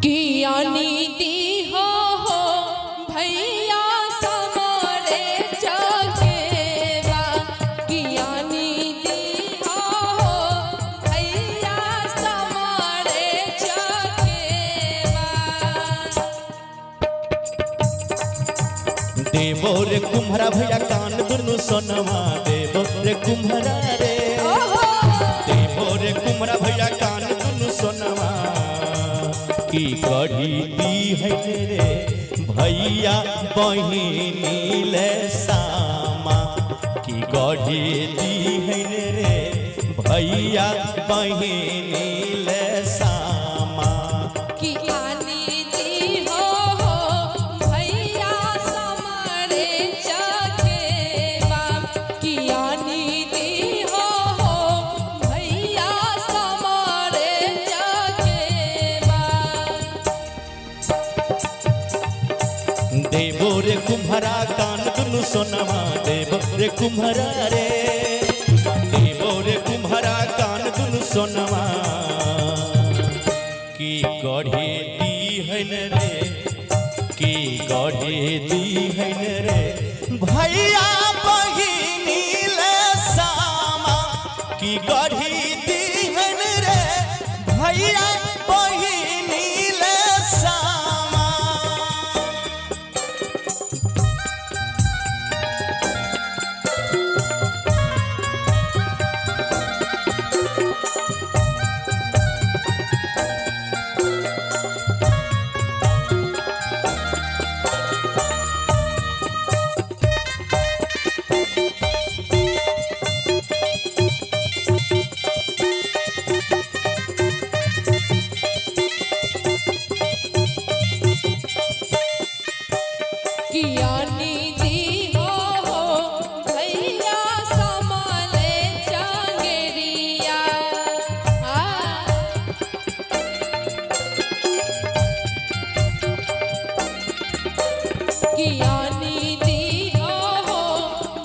किया नीति हो भैया समरे चकेवा किया नीति हो भैया समरे चकेवा। देवो रे कुम्हारा भैया कान दुनु सोनवा देवो रे कुम्हारा रे देवो रे कुम्हारा भैया कान दुनु सोनवा की गढ़ी दी है रे भैया बहिनी ले सामा की गढ़ी दी है रे भैया बहिनी ले सामा। किया नीति हो भैया समरे चकेवा किया नीति हो भैया समरे चकेवा। देवो रे कुम्हारा कान दुनु सोनवा देवो रे कुम्हारा रे देवो रे कुम्हारा कान दुनु सोनवा की गढ़े दीहन रे की गढ़े दीहन रे भैया बहिनी ले सामा की गढ़ी दीहन रे भैया बहिनी ले सामा। किया नीति हो भैया समले चंगेरिया किया नीति हो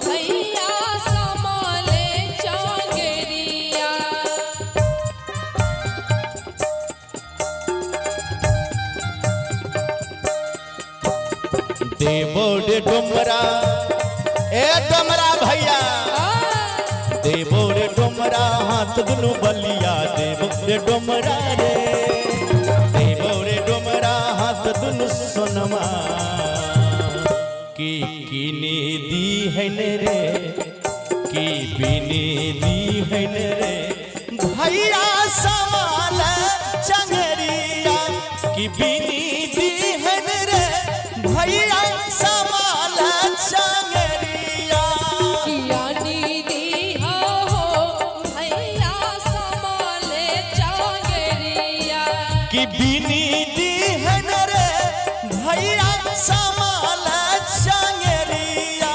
भैया समले चंगेरिया। देवो रे डोमरा ए डोमरा भैया देवो रे डोमरा हाथ दुनु बलिया देवो रे डोमरा रे देवो रे डोमरा हाथ दुनु सोनमा की किने दी है रे की बिने दी है रे भैया सवाल चंगरिया की बिनी दी है रे भैया सवाल चंगरिया। किया नीति हो भैया समले चंगेरिया की बिनी दी है रे भैया सवाल चंगरिया।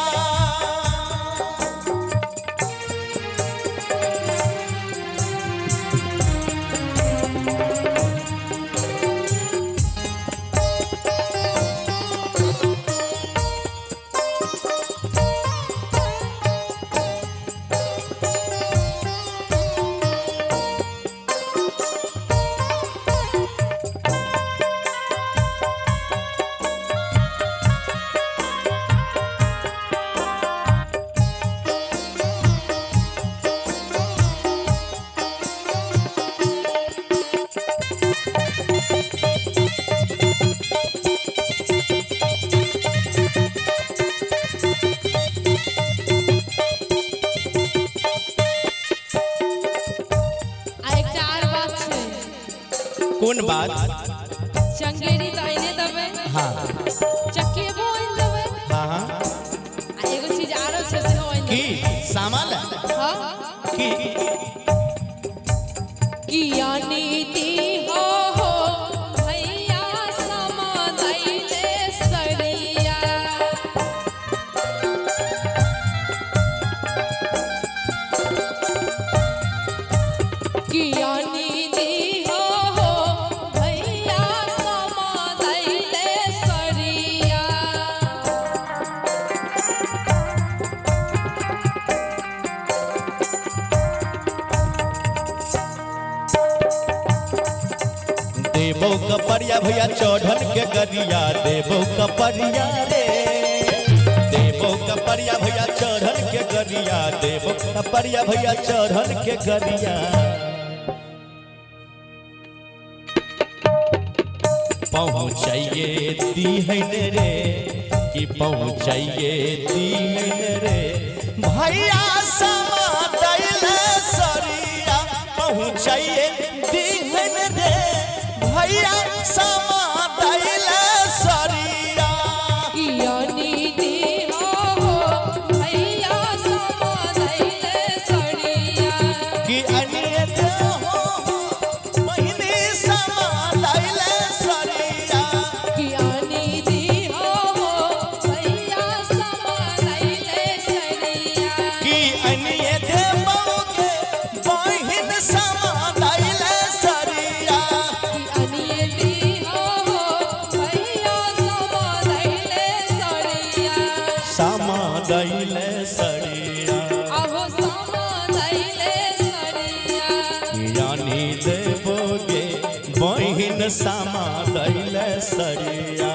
कौन बात चंगेरी ताइने दबे हाँ चकेबो इन दबे हाँ हाँ एगो चीज आरो छे से हो इन की सामाल हां की किया नीति हो भैया समदैले सरिया किया नीति हो भैया समदैले सरिया। कपड़िया भैया चौधन के गरिया देबो कपड़िया रे देबो कपड़िया भैया चौधन के गरिया देबो कपड़िया भैया चौधन के गरिया पहुँचाइए दीहन रे कि पहुँचाइए दीहन रे भैया समा दैले सरिया पहुँचाइए दीहन रे भैया समा दैले सरिया कियानी दी हो भैया समा दैले सरिया कि अनिय दे हो महीने समा दैले सरिया कियानी दी हो भैया समा दैले सरिया कि अनिय दे मौके बहिन समा दैले सरिया कियानी दी हो भैया समा दैले सरिया समा दैले सरिया आहो समा दैले सरिया यानी देबोगे बहिन समा दैले सरिया